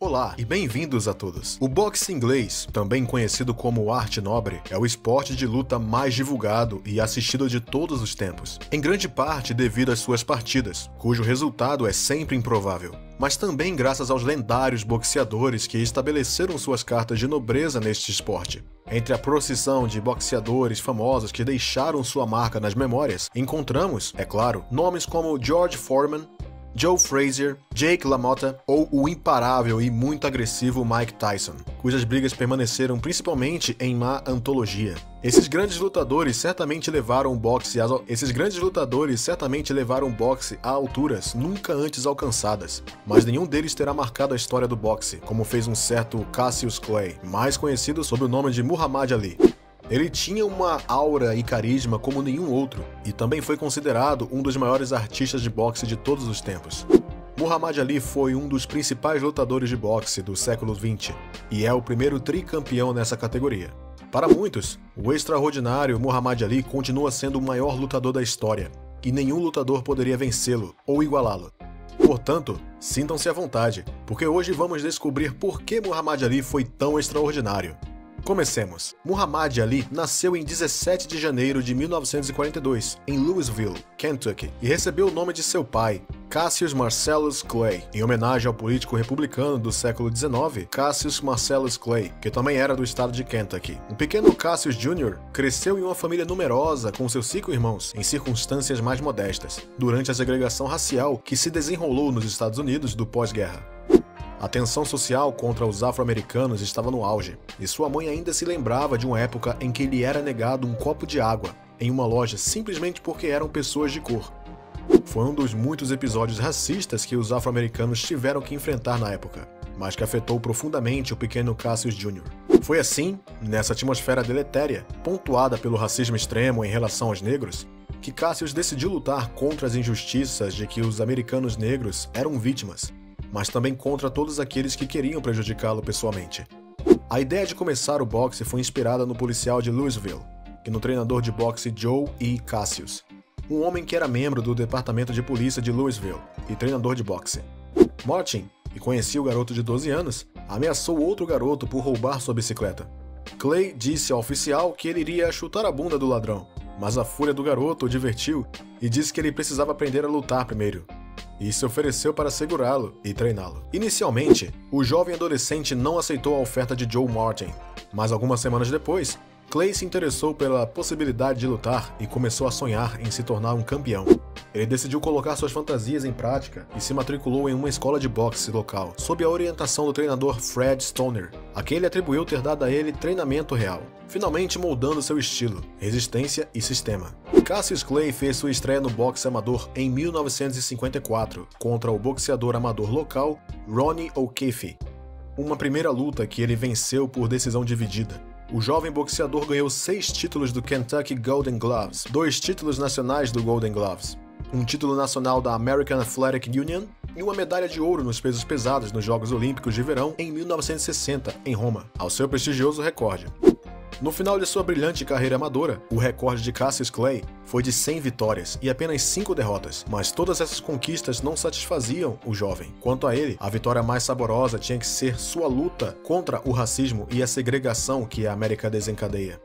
Olá e bem-vindos a todos. O boxe inglês, também conhecido como arte nobre, é o esporte de luta mais divulgado e assistido de todos os tempos, em grande parte devido às suas partidas, cujo resultado é sempre improvável, mas também graças aos lendários boxeadores que estabeleceram suas cartas de nobreza neste esporte. Entre a procissão de boxeadores famosos que deixaram sua marca nas memórias, encontramos, é claro, nomes como George Foreman, Joe Frazier, Jake LaMotta ou o imparável e muito agressivo Mike Tyson, cujas brigas permaneceram principalmente em má antologia. Esses grandes lutadores certamente levaram o boxe a alturas nunca antes alcançadas, mas nenhum deles terá marcado a história do boxe, como fez um certo Cassius Clay, mais conhecido sob o nome de Muhammad Ali. Ele tinha uma aura e carisma como nenhum outro, e também foi considerado um dos maiores artistas de boxe de todos os tempos. Muhammad Ali foi um dos principais lutadores de boxe do século XX, e é o primeiro tricampeão nessa categoria. Para muitos, o extraordinário Muhammad Ali continua sendo o maior lutador da história, e nenhum lutador poderia vencê-lo ou igualá-lo. Portanto, sintam-se à vontade, porque hoje vamos descobrir por que Muhammad Ali foi tão extraordinário. Comecemos. Muhammad Ali nasceu em 17 de janeiro de 1942, em Louisville, Kentucky, e recebeu o nome de seu pai, Cassius Marcellus Clay, em homenagem ao político republicano do século XIX, Cassius Marcellus Clay, que também era do estado de Kentucky. O pequeno Cassius Jr. cresceu em uma família numerosa com seus 5 irmãos, em circunstâncias mais modestas, durante a segregação racial que se desenrolou nos Estados Unidos do pós-guerra. A tensão social contra os afro-americanos estava no auge, e sua mãe ainda se lembrava de uma época em que lhe era negado um copo de água em uma loja simplesmente porque eram pessoas de cor. Foi um dos muitos episódios racistas que os afro-americanos tiveram que enfrentar na época, mas que afetou profundamente o pequeno Cassius Jr. Foi assim, nessa atmosfera deletéria, pontuada pelo racismo extremo em relação aos negros, que Cassius decidiu lutar contra as injustiças de que os americanos negros eram vítimas, mas também contra todos aqueles que queriam prejudicá-lo pessoalmente. A ideia de começar o boxe foi inspirada no policial de Louisville e no treinador de boxe Joe E. Cassius, um homem que era membro do departamento de polícia de Louisville e treinador de boxe. Martin, que conhecia o garoto de 12 anos, ameaçou outro garoto por roubar sua bicicleta. Clay disse ao oficial que ele iria chutar a bunda do ladrão, mas a fúria do garoto o divertiu e disse que ele precisava aprender a lutar primeiro, e se ofereceu para segurá-lo e treiná-lo. Inicialmente, o jovem adolescente não aceitou a oferta de Joe Martin, mas algumas semanas depois, Clay se interessou pela possibilidade de lutar e começou a sonhar em se tornar um campeão. Ele decidiu colocar suas fantasias em prática e se matriculou em uma escola de boxe local, sob a orientação do treinador Fred Stoner, a quem ele atribuiu ter dado a ele treinamento real, finalmente moldando seu estilo, resistência e sistema. Cassius Clay fez sua estreia no boxe amador em 1954, contra o boxeador amador local Ronnie O'Keefe, uma primeira luta que ele venceu por decisão dividida. O jovem boxeador ganhou 6 títulos do Kentucky Golden Gloves, 2 títulos nacionais do Golden Gloves, um título nacional da American Athletic Union e uma medalha de ouro nos pesos pesados nos Jogos Olímpicos de Verão em 1960, em Roma, ao seu prestigioso recorde. No final de sua brilhante carreira amadora, o recorde de Cassius Clay foi de 100 vitórias e apenas 5 derrotas, mas todas essas conquistas não satisfaziam o jovem. Quanto a ele, a vitória mais saborosa tinha que ser sua luta contra o racismo e a segregação que a América desencadeia.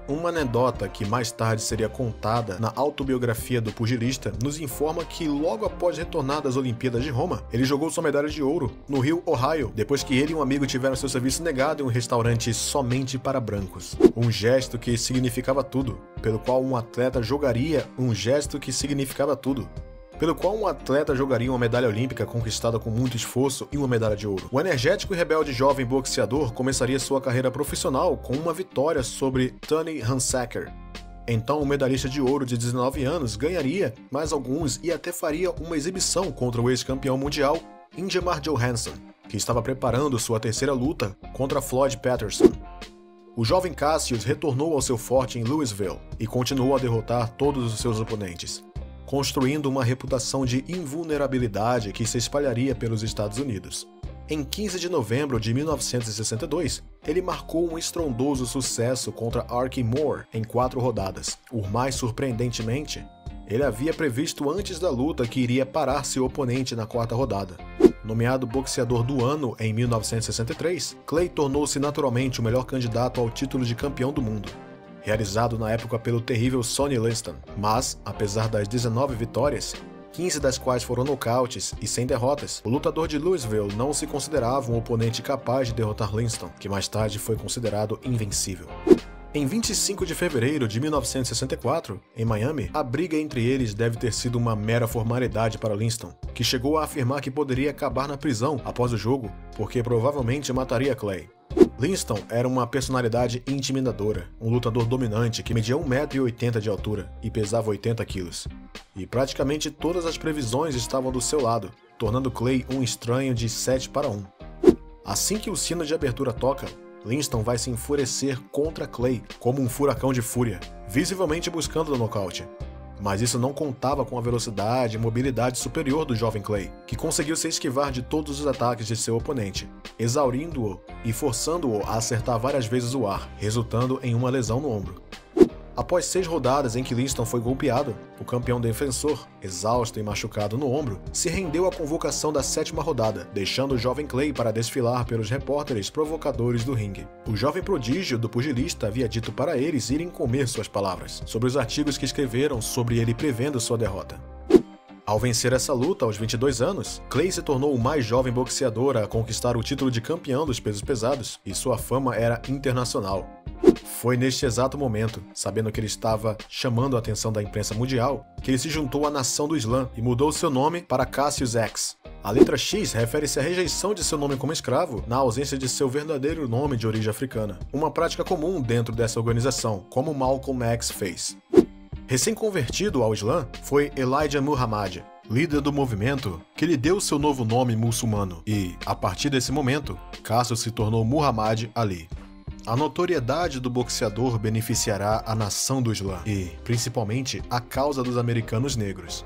Uma anedota que mais tarde seria contada na autobiografia do pugilista nos informa que logo após retornar das Olimpíadas de Roma, ele jogou sua medalha de ouro no rio Ohio, depois que ele e um amigo tiveram seu serviço negado em um restaurante somente para brancos. Um gesto que significava tudo, pelo qual um atleta jogaria uma medalha olímpica conquistada com muito esforço e uma medalha de ouro. O energético e rebelde jovem boxeador começaria sua carreira profissional com uma vitória sobre Tony Hansacker. Então o medalhista de ouro de 19 anos ganharia mais alguns e até faria uma exibição contra o ex-campeão mundial Ingemar Johansson, que estava preparando sua terceira luta contra Floyd Patterson. O jovem Cassius retornou ao seu forte em Louisville e continuou a derrotar todos os seus oponentes, construindo uma reputação de invulnerabilidade que se espalharia pelos Estados Unidos. Em 15 de novembro de 1962, ele marcou um estrondoso sucesso contra Arkie Moore em 4 rodadas. O mais surpreendentemente, ele havia previsto antes da luta que iria parar seu oponente na 4ª rodada. nomeado boxeador do ano em 1963, Clay tornou-se naturalmente o melhor candidato ao título de campeão do mundo, realizado na época pelo terrível Sonny Liston. Mas, apesar das 19 vitórias, 15 das quais foram nocautes e sem derrotas, o lutador de Louisville não se considerava um oponente capaz de derrotar Liston, que mais tarde foi considerado invencível. Em 25 de fevereiro de 1964, em Miami, a briga entre eles deve ter sido uma mera formalidade para Liston, que chegou a afirmar que poderia acabar na prisão após o jogo, porque provavelmente mataria Clay. Liston era uma personalidade intimidadora, um lutador dominante que media 1,80 m de altura e pesava 80 kg. E praticamente todas as previsões estavam do seu lado, tornando Clay um estranho de 7-1. Assim que o sino de abertura toca, Liston vai se enfurecer contra Clay como um furacão de fúria, visivelmente buscando o nocaute. Mas isso não contava com a velocidade e mobilidade superior do jovem Clay, que conseguiu se esquivar de todos os ataques de seu oponente, exaurindo-o e forçando-o a acertar várias vezes o ar, resultando em uma lesão no ombro. Após 6 rodadas em que Liston foi golpeado, o campeão defensor, exausto e machucado no ombro, se rendeu à convocação da 7ª rodada, deixando o jovem Clay para desfilar pelos repórteres provocadores do ringue. O jovem prodígio do pugilista havia dito para eles irem comer suas palavras, sobre os artigos que escreveram sobre ele prevendo sua derrota. Ao vencer essa luta aos 22 anos, Clay se tornou o mais jovem boxeador a conquistar o título de campeão dos pesos pesados, e sua fama era internacional. Foi neste exato momento, sabendo que ele estava chamando a atenção da imprensa mundial, que ele se juntou à nação do Islã e mudou seu nome para Cassius X. A letra X refere-se à rejeição de seu nome como escravo na ausência de seu verdadeiro nome de origem africana, uma prática comum dentro dessa organização, como Malcolm X fez. Recém-convertido ao Islã, foi Elijah Muhammad, líder do movimento, que lhe deu seu novo nome muçulmano e, a partir desse momento, Cassius se tornou Muhammad Ali. A notoriedade do boxeador beneficiará a nação do Islã e, principalmente, a causa dos americanos negros.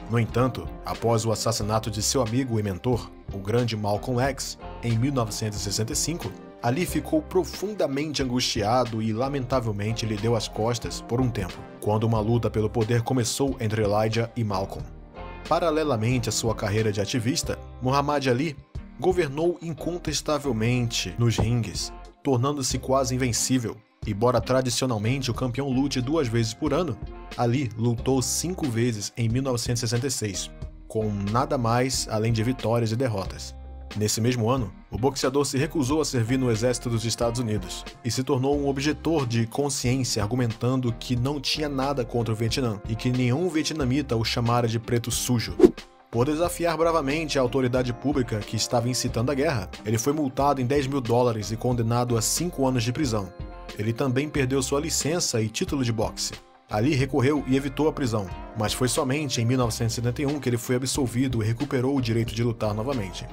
No entanto, após o assassinato de seu amigo e mentor, o grande Malcolm X, em 1965, Ali ficou profundamente angustiado e, lamentavelmente, lhe deu as costas por um tempo, quando uma luta pelo poder começou entre Elijah e Malcolm. Paralelamente à sua carreira de ativista, Muhammad Ali governou incontestavelmente nos ringues, tornando-se quase invencível. Embora tradicionalmente o campeão lute 2 vezes por ano, Ali lutou 5 vezes em 1966, com nada mais além de vitórias e derrotas. Nesse mesmo ano, o boxeador se recusou a servir no exército dos Estados Unidos e se tornou um objetor de consciência, argumentando que não tinha nada contra o Vietnã e que nenhum vietnamita o chamara de preto sujo. Por desafiar bravamente a autoridade pública que estava incitando a guerra, ele foi multado em $10 mil e condenado a 5 anos de prisão. Ele também perdeu sua licença e título de boxe. Ali recorreu e evitou a prisão, mas foi somente em 1971 que ele foi absolvido e recuperou o direito de lutar novamente.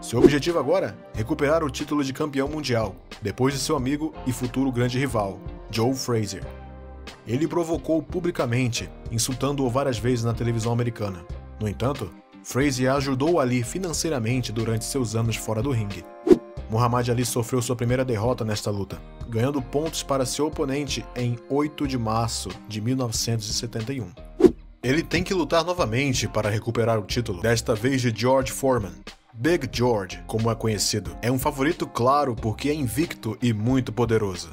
Seu objetivo agora? Recuperar o título de campeão mundial, depois de seu amigo e futuro grande rival, Joe Frazier. Ele provocou publicamente, insultando-o várias vezes na televisão americana. No entanto, Frazier ajudou Ali financeiramente durante seus anos fora do ringue. Muhammad Ali sofreu sua primeira derrota nesta luta, ganhando pontos para seu oponente em 8 de março de 1971. Ele tem que lutar novamente para recuperar o título, desta vez de George Foreman. Big George, como é conhecido, é um favorito claro porque é invicto e muito poderoso.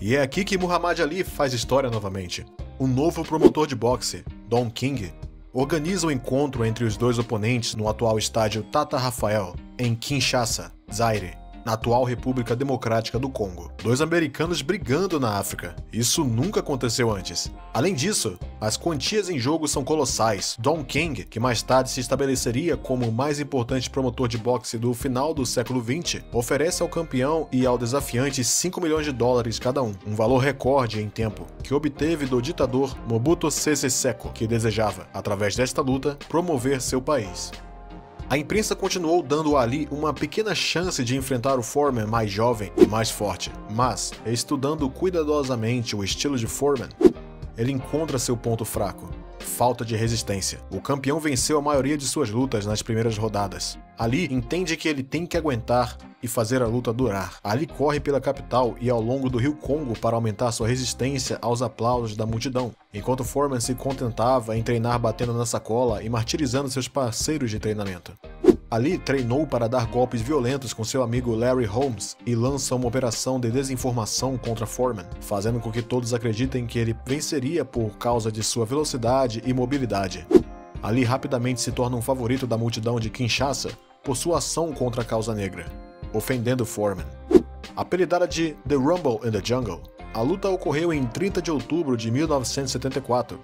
E é aqui que Muhammad Ali faz história novamente. O novo promotor de boxe, Don King, organiza o encontro entre os dois oponentes no atual estádio Tata Rafael, em Kinshasa, Zaire, na atual República Democrática do Congo. 2 americanos brigando na África. Isso nunca aconteceu antes. Além disso, as quantias em jogo são colossais. Don King, que mais tarde se estabeleceria como o mais importante promotor de boxe do final do século XX, oferece ao campeão e ao desafiante $5 milhões cada um valor recorde em tempo, que obteve do ditador Mobutu Sese Seko, que desejava, através desta luta, promover seu país. A imprensa continuou dando a Ali uma pequena chance de enfrentar o Foreman mais jovem e mais forte, mas, estudando cuidadosamente o estilo de Foreman, ele encontra seu ponto fraco: falta de resistência. O campeão venceu a maioria de suas lutas nas primeiras rodadas. Ali entende que ele tem que aguentar e fazer a luta durar. Ali corre pela capital e ao longo do rio Congo para aumentar sua resistência aos aplausos da multidão, enquanto Foreman se contentava em treinar batendo na sacola e martirizando seus parceiros de treinamento. Ali treinou para dar golpes violentos com seu amigo Larry Holmes e lança uma operação de desinformação contra Foreman, fazendo com que todos acreditem que ele venceria por causa de sua velocidade e mobilidade. Ali rapidamente se torna um favorito da multidão de Kinshasa por sua ação contra a causa negra, ofendendo Foreman. Apelidada de The Rumble in the Jungle, a luta ocorreu em 30 de outubro de 1974,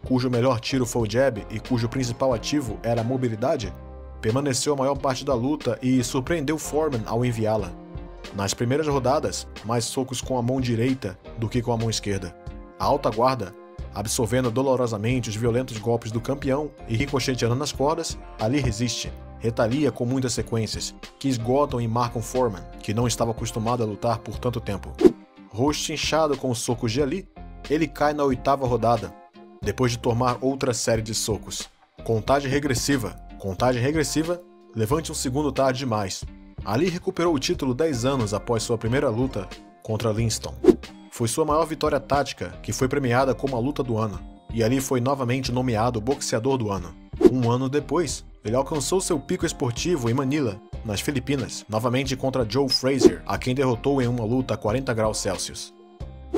cujo melhor tiro foi o jab e cujo principal ativo era a mobilidade, permaneceu a maior parte da luta e surpreendeu Foreman ao enviá-la. Nas primeiras rodadas, mais socos com a mão direita do que com a mão esquerda. A alta guarda, absorvendo dolorosamente os violentos golpes do campeão e ricocheteando nas cordas, ali resiste, retalia com muitas sequências, que esgotam e marcam Foreman, que não estava acostumado a lutar por tanto tempo. Rosto inchado com os socos de Ali, ele cai na 8ª rodada, depois de tomar outra série de socos. Contagem regressiva, levante um segundo tarde demais. Ali recuperou o título 10 anos após sua primeira luta contra Livingston. Foi sua maior vitória tática, que foi premiada como a luta do ano, e Ali foi novamente nomeado boxeador do ano. Um ano depois, ele alcançou seu pico esportivo em Manila, nas Filipinas, novamente contra Joe Frazier, a quem derrotou em uma luta a 40 graus Celsius.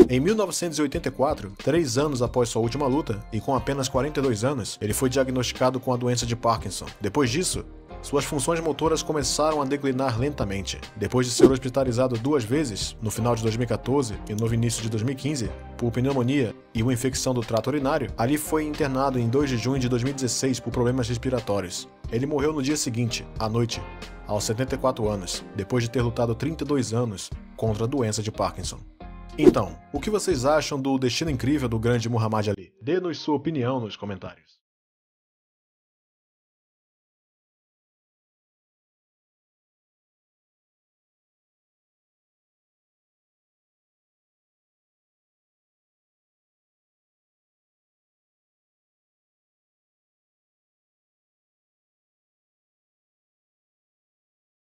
Em 1984, 3 anos após sua última luta, e com apenas 42 anos, ele foi diagnosticado com a doença de Parkinson. Depois disso, suas funções motoras começaram a declinar lentamente. Depois de ser hospitalizado 2 vezes, no final de 2014 e no início de 2015, por pneumonia e uma infecção do trato urinário, Ali foi internado em 2 de junho de 2016 por problemas respiratórios. Ele morreu no dia seguinte, à noite, aos 74 anos, depois de ter lutado 32 anos contra a doença de Parkinson. Então, o que vocês acham do destino incrível do grande Muhammad Ali? Dê-nos sua opinião nos comentários.